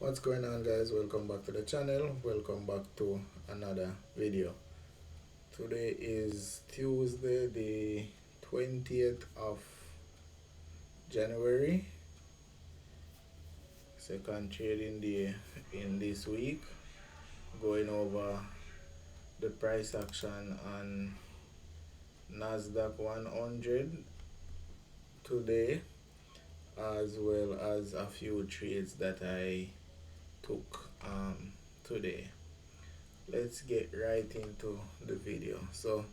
What's going on, guys? Welcome back to the channel. Welcome back to another video. Today is Tuesday, the 20th of January, second trading day in this week. Going over the price action on Nasdaq 100 today, as well as a few trades that I took today. Let's get right into the video. So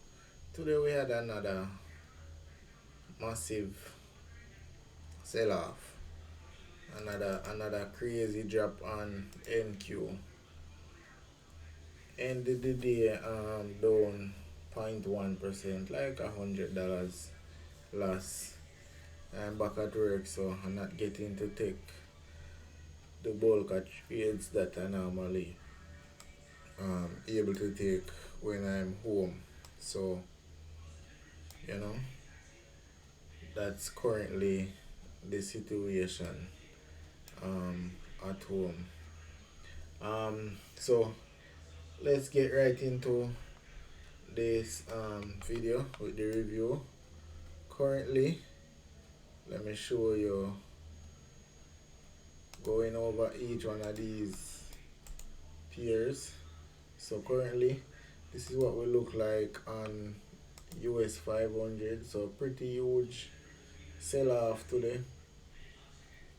today we had another massive sell-off, another crazy drop on NQ. Ended the day down 0.1%, like $100 loss. I'm back at work, so I'm not getting to take the bulk of trades that I normally able to take when I'm home. So that's currently the situation at home. So let's get right into this video with the review. Currently, let me show you, going over each one of these pairs. So currently, this is what we look like on US 500. So pretty huge sell-off today.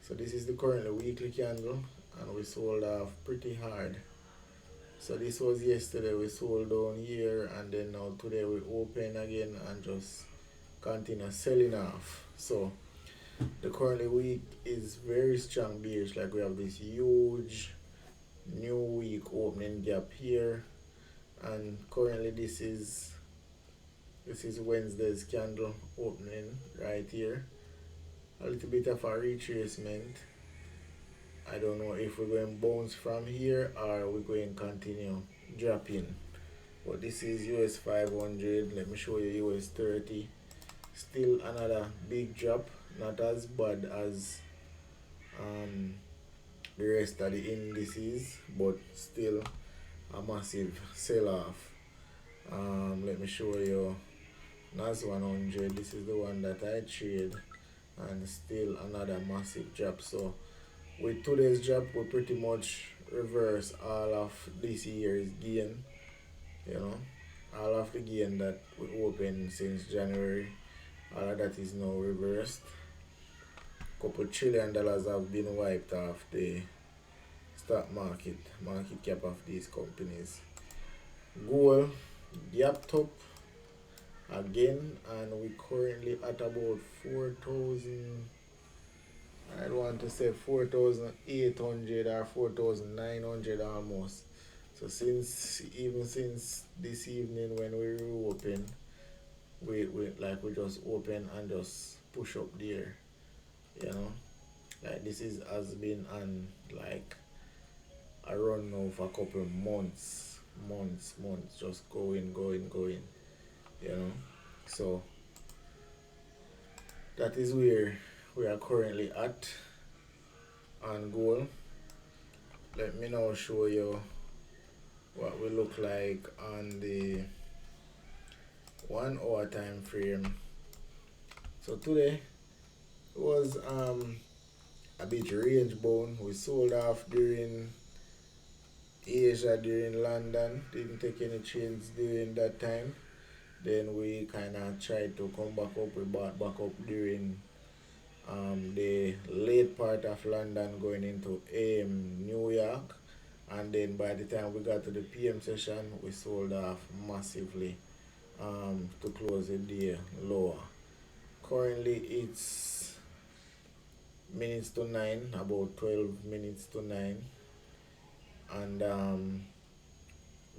So this is the currently weekly candle, and we sold off pretty hard. So this was yesterday, we sold down here, and then now today we open again and just continue selling off. So the currently week is very strong bearish. Like, we have this huge new week opening gap here, and currently this is Wednesday's candle opening right here. A little bit of a retracement. I don't know if we're going to bounce from here or we're going to continue dropping. But this is US 500. Let me show you US 30. Still another big drop. Not as bad as the rest of the indices, but still a massive sell-off. Let me show you NAS 100. This is the one that I trade, and still another massive drop. So with today's drop, we pretty much reverse all of this year's gain. All of the gain that we opened since January, all of that is now reversed. Couple $1 trillion have been wiped off the stock market cap of these companies. Gold gapped up again, and we currently at about 4,000. I don't want to say 4,800 or 4,900 almost. So since this evening when we reopen, we just open and just push up there. Like, this has been on like a run now for a couple months, just going. So that is where we are currently at on gold. Let me now show you what we look like on the 1 hour time frame. So today was a bit range bound. We sold off during Asia, during London. Didn't take any trades during that time. Then we kind of tried to come back up. We bought back up during the late part of London going into New York, and then by the time we got to the PM session, we sold off massively to close the day lower. Currently it's minutes to 9, about 12 minutes to 9, and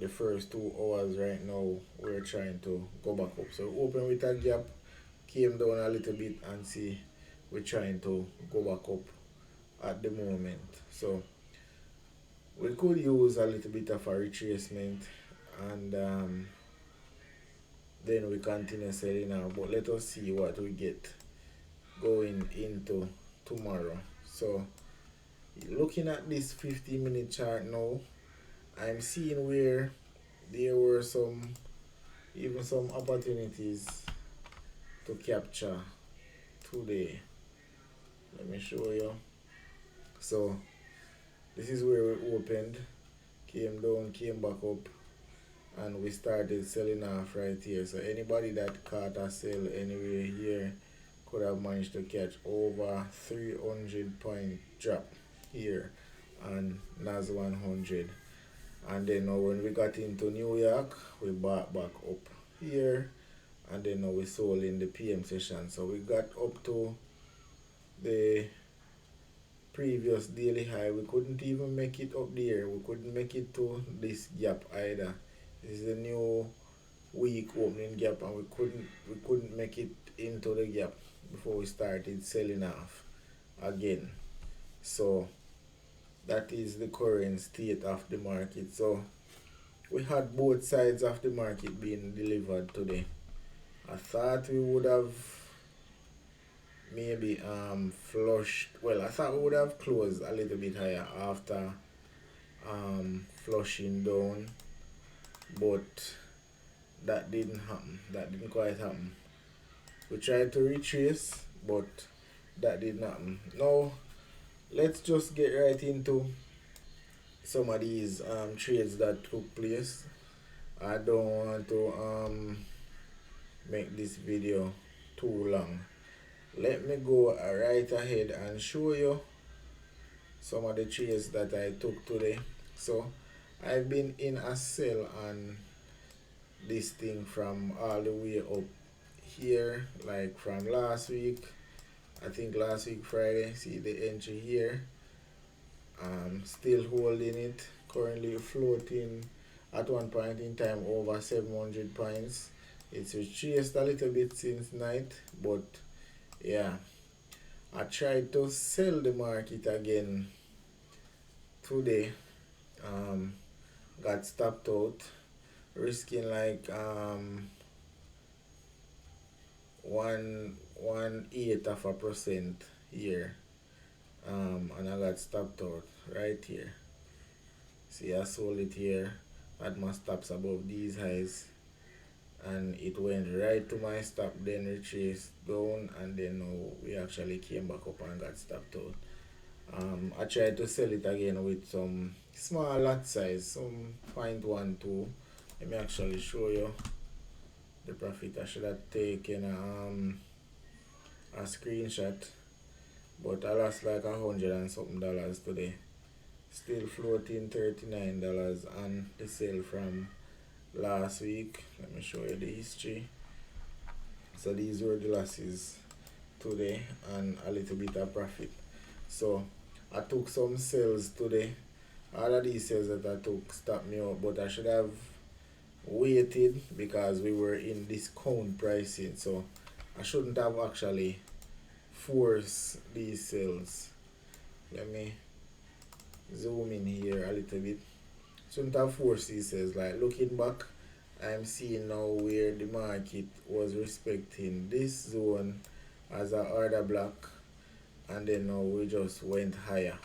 the first 2 hours right now we're trying to go back up. So open with a gap, came down a little bit, and see we're trying to go back up at the moment. So we could use a little bit of a retracement, and then we continue selling now. But let us see what we get going into tomorrow. So Looking at this 15-minute chart now, I'm seeing where there were even some opportunities to capture today. Let me show you. So this is where we opened, came down, came back up, and we started selling off right here. So anybody that caught a sell anywhere here could have managed to catch over 300 point drop here on NAS 100. And then now when we got into New York, we bought back up here, and then now we sold in the PM session. So we got up to the previous daily high. We couldn't even make it up there. We couldn't make it to this gap either. This is a new week opening gap, and we couldn't make it into the gap before we started selling off again. So that is the current state of the market. So we had both sides of the market being delivered today. I thought we would have maybe flushed. Well, I thought we would have closed a little bit higher after flushing down, but that didn't happen. That didn't quite happen. We tried to retrace, but that didn't happen. Now let's just get right into some of these trades that took place. I don't want to make this video too long. Let me go right ahead and show you some of the trades that I took today. So I've been in a sell on this thing from all the way up here, like from last week. I think last week Friday. See the entry here. Still holding it, currently floating at one point in time over 700 points. It's retraced a little bit since night, but yeah, I tried to sell the market again today. Got stopped out, risking like 1/8% here, and I got stopped out right here. See, I sold it here at my stops above these highs, and it went right to my stop, then retraced down, and then we actually came back up and got stopped out. I tried to sell it again with some small lot size, some 0.12. Let me actually show you the profit. I should have taken a screenshot, but I lost like $100 and something today. Still floating $39 on the sale from last week. Let me show you the history. So these were the losses today and a little bit of profit. So I took some sales today. All of these sales that I took stopped me out, but I should have waited because we were in discount pricing. So I shouldn't have actually forced these sales. Let me zoom in here a little bit. Shouldn't have forced these sales. Like looking back, I'm seeing now where the market was respecting this zone as an order block, and then now we just went higher.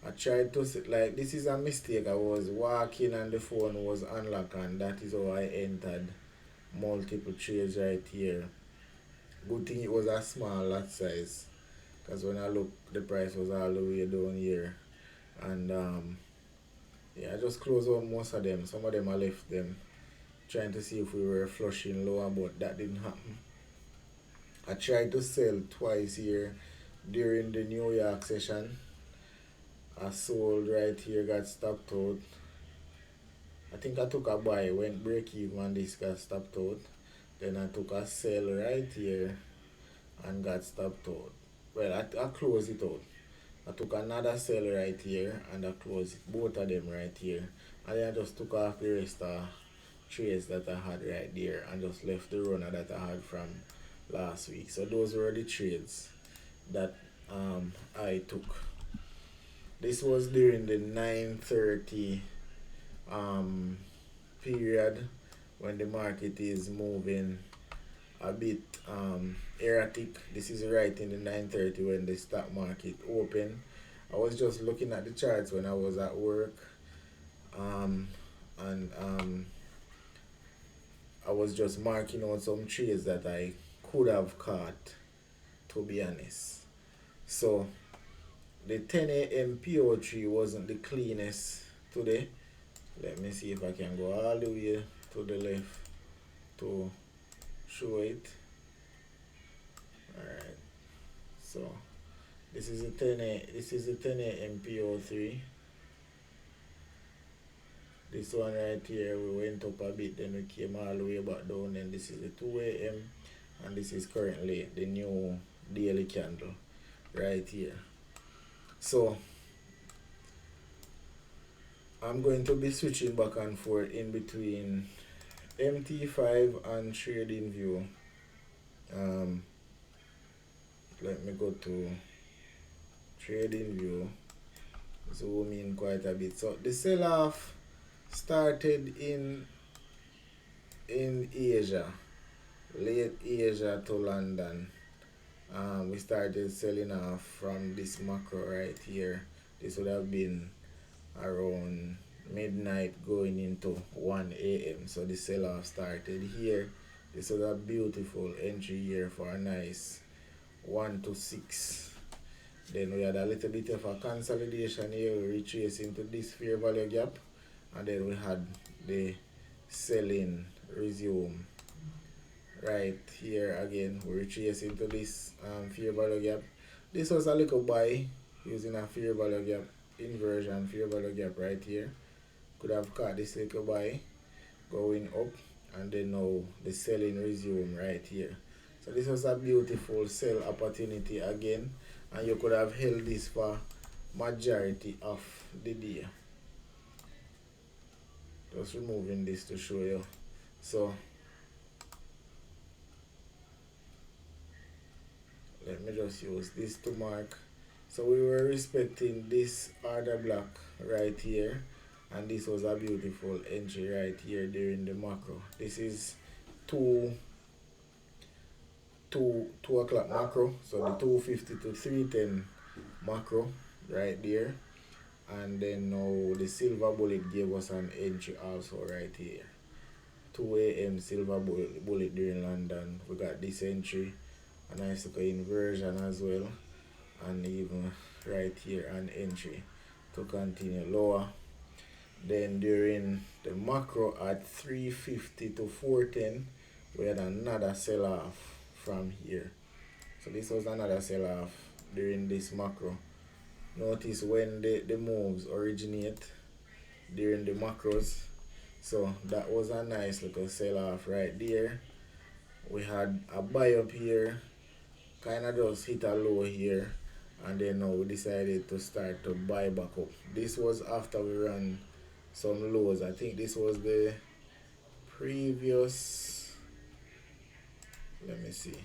I tried to like, this is a mistake. I was walking and the phone was unlocked, and that is how I entered multiple trades right here. Good thing it was a small lot size, because when I looked, the price was all the way down here, and yeah, I just closed out most of them. Some of them I left them, trying to see if we were flushing lower, but that didn't happen. I tried to sell twice here during the New York session. I sold right here, got stopped out. I think I took a buy, went break even, and this got stopped out. Then I took a sell right here and got stopped out. Well, I closed it out. I took another sell right here and I closed it, both of them right here. And then I just took off the rest of trades that I had right there and just left the runner that I had from last week. So those were the trades that I took. This was during the 9:30 period, when the market is moving a bit erratic. This is right in the 9:30 when the stock market open, I was just looking at the charts when I was at work, and I was just marking out some trades that I could have caught, to be honest. So the 10 a.m. PO3 wasn't the cleanest today. Let me see if I can go all the way to the left to show it. Alright, so this is the 10 a.m. PO3. This one right here, we went up a bit, then we came all the way back down, and this is the 2 a.m. and this is currently the new daily candle right here. So I'm going to be switching back and forth in between MT5 and trading view. Let me go to trading view, zoom in quite a bit. So the sell-off started in Asia, late Asia to London. We started selling off from this macro right here. This would have been around midnight going into 1 a.m. So the sell-off started here. This was a beautiful entry here for a nice 1 to 6. Then we had a little bit of a consolidation here. We retraced into this fair value gap, and then we had the selling resume right here again. We retrace into this fair value gap. This was a little buy using a fair value gap inversion, fair value gap right here. Could have caught this little buy going up, and then now the selling resume right here. So this was a beautiful sell opportunity again, and you could have held this for majority of the day. Just removing this to show you. So let me just use this to mark. So we were respecting this order block right here, and this was a beautiful entry right here during the macro. This is 2 o'clock macro, so the 250 to 310 macro right there. And then now the silver bullet gave us an entry also right here. 2 a.m. silver bullet during London. We got this entry, a nice little inversion as well, and even right here an entry to continue lower. Then during the macro at 350 to 410, we had another sell-off from here. So this was another sell-off during this macro. Notice when the moves originate during the macros. So that was a nice little sell-off right there. We had a buy up here, kind of just hit a low here, and then now we decided to start to buy back up. This was after we ran some lows. I think this was the previous, let me see,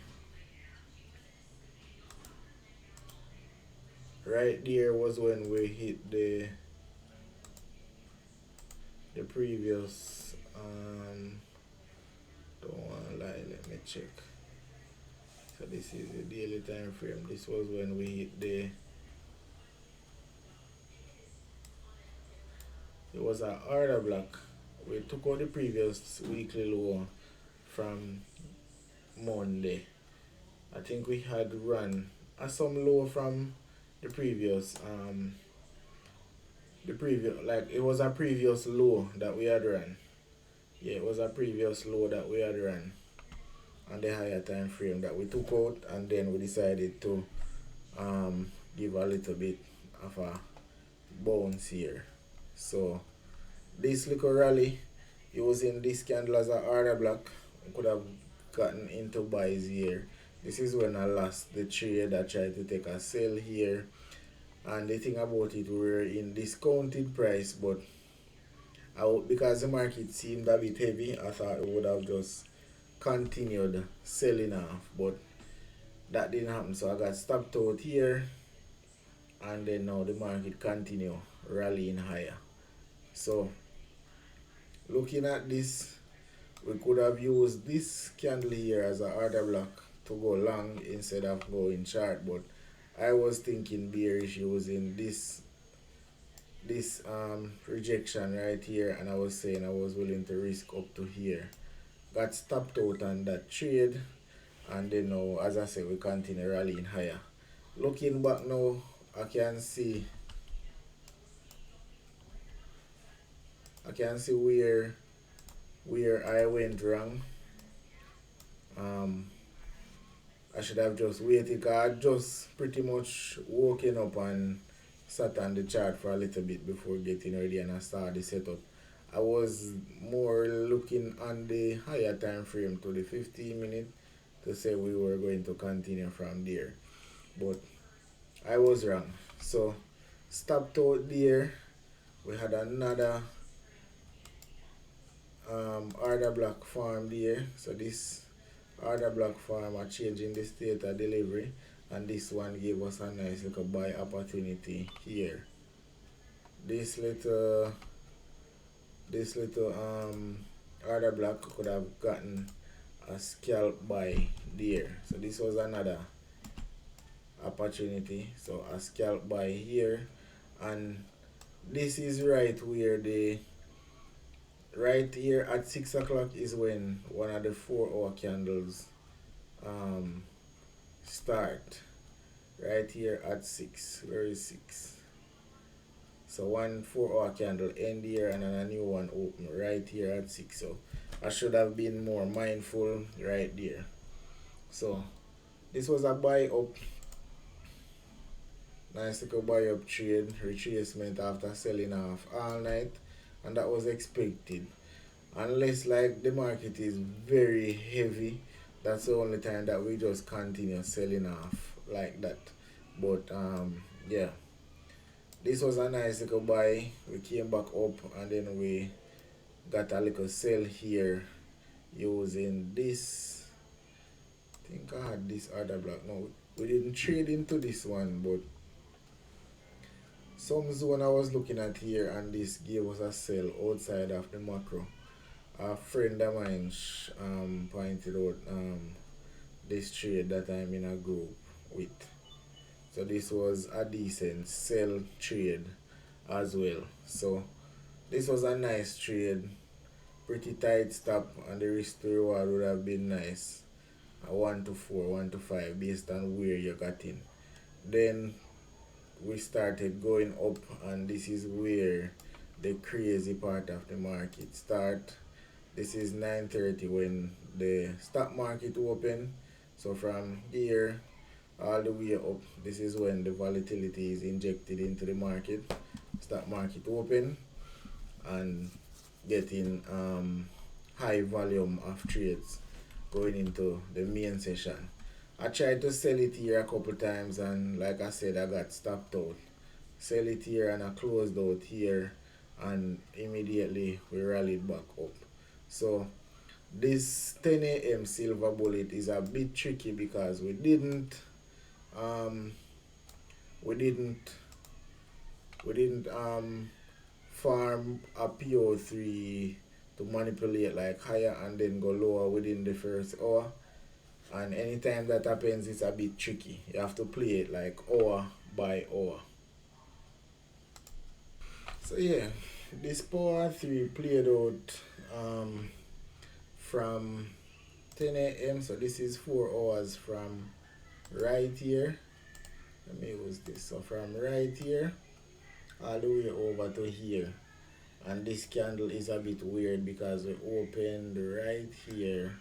right there was when we hit the previous don't want to lie, let me check. So this is the daily time frame. This was when we hit the, it was an order block. We took out the previous weekly low from Monday. I think we had run some low from the previous like it was a previous low that we had run. Yeah, it was a previous low that we had run on the higher time frame that we took out, and then we decided to give a little bit of a bounce here. So this little rally, using this candle as an order block, we could have gotten into buys here. This is when I lost the trade. I tried to take a sell here, and the thing about it, we were in discounted price, but because the market seemed a bit heavy, I thought it would have just continued selling off, but that didn't happen. So I got stopped out here, and then now the market continue rallying higher. So looking at this, we could have used this candle here as an order block to go long instead of going short, but I was thinking bearish using this rejection right here, and I was saying I was willing to risk up to here. Got stopped out on that trade, and then now, as I said, we continue rallying higher. Looking back now, I can see where I went wrong. I should have just waited, because I just pretty much woken up and sat on the chart for a little bit before getting ready, and I started the setup. I was more looking on the higher time frame to the 15 minute to say we were going to continue from there, but I was wrong. So stopped out there. We had another order block form there. So this order block form are changing the state of delivery, and this one gave us a nice little buy opportunity here. This little order block could have gotten a scalp buy there. So this was another opportunity. So a scalp buy here, and this is right where the right here at 6 o'clock is when one of the 4-hour candles start. Right here at 6. Where is 6? So one 4-hour candle end here, and then a new one open right here at 6. So I should have been more mindful right there. So this was a buy up. Nice little buy up trade, retracement after selling off all night, and that was expected. Unless like the market is very heavy, that's the only time that we just continue selling off like that. But yeah, this was a nice little buy. We came back up, and then we got a little sell here using this. I think I had this other block. No, we didn't trade into this one, but some zone I was looking at here, and this gave us a sell outside of the macro. A friend of mine pointed out this trade that I'm in a group with. So this was a decent sell trade as well. So this was a nice trade. Pretty tight stop, and the risk to reward would have been nice. A 1 to 4, 1 to 5 based on where you got in. Then we started going up, and this is where the crazy part of the market start. This is 9:30 when the stock market open. So from here all the way up, this is when the volatility is injected into the market. Stock market open and getting high volume of trades going into the main session. I tried to sell it here a couple times, and like I said, I got stopped out. Sell it here, and I closed out here, and immediately we rallied back up. So this 10 a.m. silver bullet is a bit tricky, because we didn't farm a PO3 to manipulate like higher and then go lower within the first hour. And anytime that happens, it's a bit tricky. You have to play it like hour by hour. So yeah, this power 3 played out from 10 a.m. So this is 4 hours from right here. Let me use this. So from right here all the way over to here. And this candle is a bit weird, because we opened right here.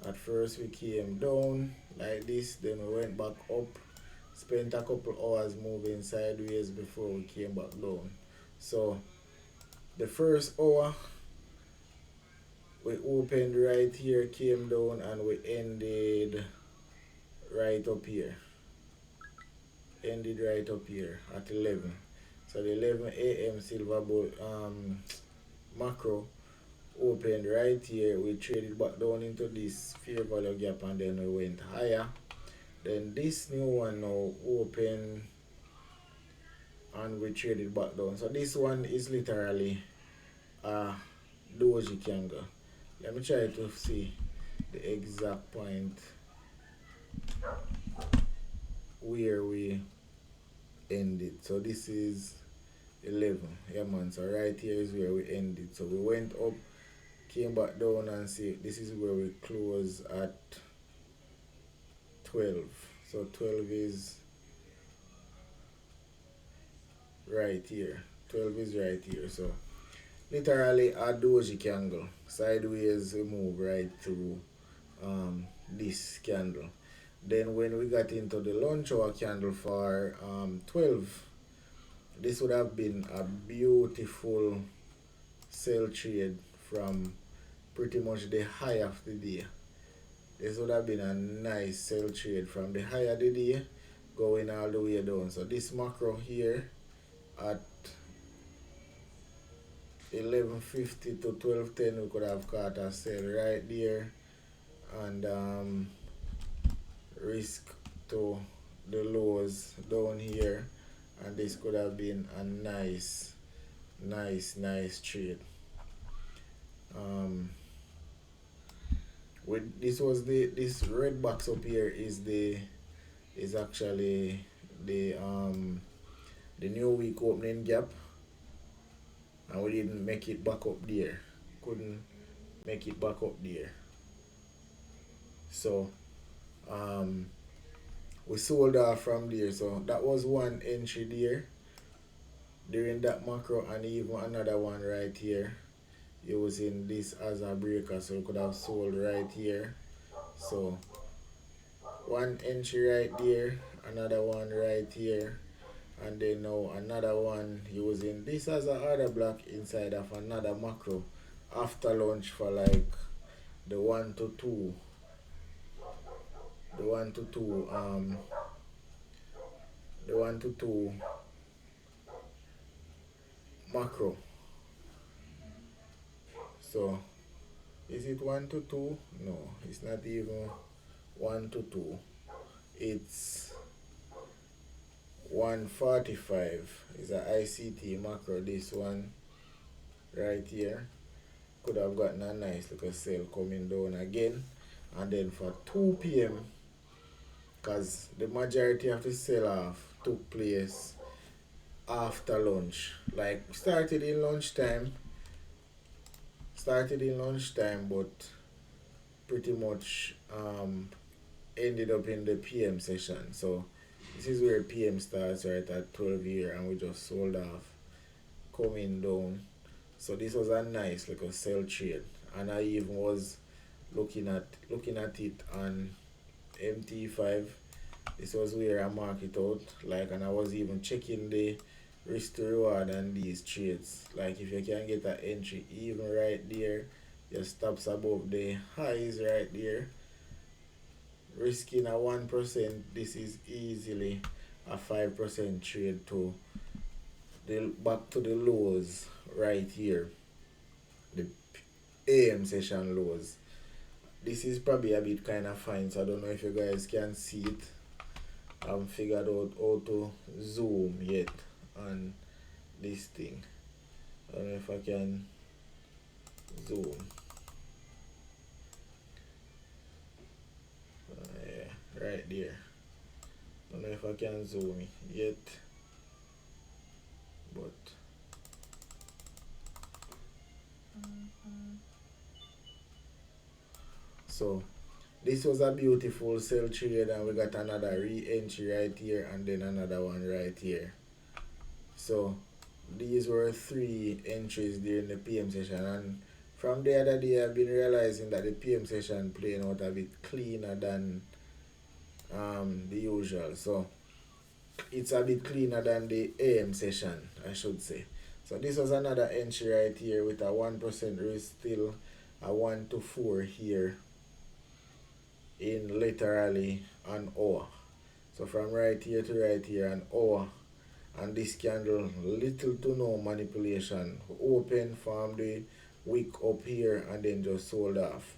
At first we came down like this, then we went back up, spent a couple hours moving sideways before we came back down. So the first hour we opened right here, came down, and we ended right up here. Ended right up here at 11. So the 11 a.m. silver bull macro opened right here. We traded back down into this fair value gap, and then we went higher. Then this new one now open, and we traded back down. So this one is literally a doji candle. Let me try to see the exact point where we ended. So this is 11. Yeah, man. So right here is where we ended. So we went up, came back down, and see this is where we close at 12. So 12 is right here. 12 is right here. So literally a doji candle. Sideways we move right through this candle. Then when we got into the lunch hour candle for 12, this would have been a beautiful sell trade from pretty much the high of the day. This would have been a nice sell trade from the high of the day going all the way down. So this macro here at 11:50 to 12:10 we could have caught a sell right there and risk to the lows down here, and this could have been a nice trade. With this red box up here is actually the new week opening gap, and we didn't make it back up there. Couldn't make it back up there. So we sold off from there. So that was one entry there during that macro, and even another one right here using this as a breaker, so we could have sold right here. So one entry right there, another one right here, and then now another one using this as a order block inside of another macro after lunch for like the 1 to 2 macro. So is it 1 to 2? No, it's not even 1 to 2. It's 145 is a ICT macro. This one right here could have gotten a nice little sale coming down again, and then for 2 p.m. because the majority of the sell off took place after lunch. Like started in lunchtime, but pretty much ended up in the PM session. So this is where PM starts right at 12 here, and we just sold off coming down. So this was a nice little sell trade, and I even was looking at it on MT5. This was where I mark it out, like, and I was even checking the risk to reward on these trades. Like if you can get an entry even right there, your stops above the highs right there, risking a 1%, this is easily a 5% trade to the back to the lows right here, the AM session lows. This is probably a bit kind of fine, so I don't know if you guys can see it. I haven't figured out how to zoom yet on this thing. I don't know if I can zoom. Yeah, right there. I don't know if I can zoom it yet, but so this was a beautiful sell trade, and we got another re-entry right here and then another one right here. So these were 3 entries during the PM session, and from the other day I've been realizing that the PM session playing out a bit cleaner than the usual. So it's a bit cleaner than the AM session, I should say. So this was another entry right here with a 1% risk, still a 1 to 4 here in literally an hour. So from right here to right here, an hour, and this candle little to no manipulation, open from the wick up here and then just sold off.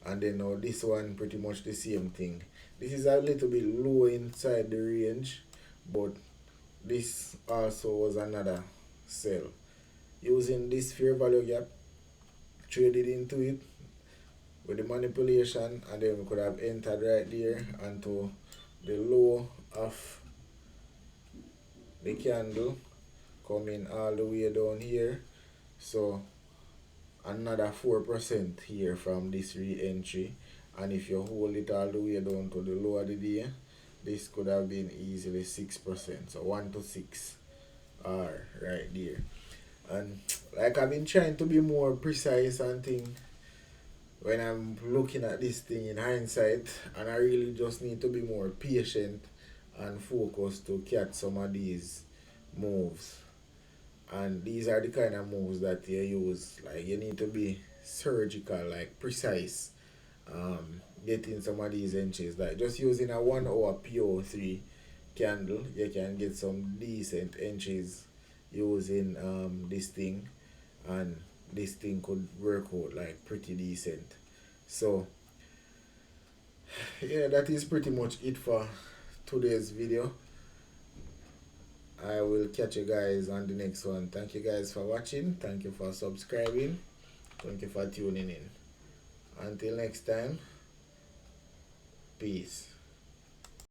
And then now this one pretty much the same thing. This is a little bit low inside the range, but this also was another sell using this fair value gap, traded into it with the manipulation, and then we could have entered right there and to the low of the candle coming all the way down here. So another 4% here from this re-entry, and if you hold it all the way down to the low of the day, this could have been easily 6%. So 1 to 6 are right there. And like I've been trying to be more precise and thing when I'm looking at this thing in hindsight, and I really just need to be more patient and focused to catch some of these moves. And these are the kind of moves that you use. Like you need to be surgical, like precise. Getting some of these entries. Like just using a 1 hour PO3 candle, you can get some decent entries using this thing, and this thing could work out like pretty decent. So yeah, that is pretty much it for today's video. I will catch you guys on the next one. Thank you guys for watching. Thank you for subscribing. Thank you for tuning in. Until next time, peace.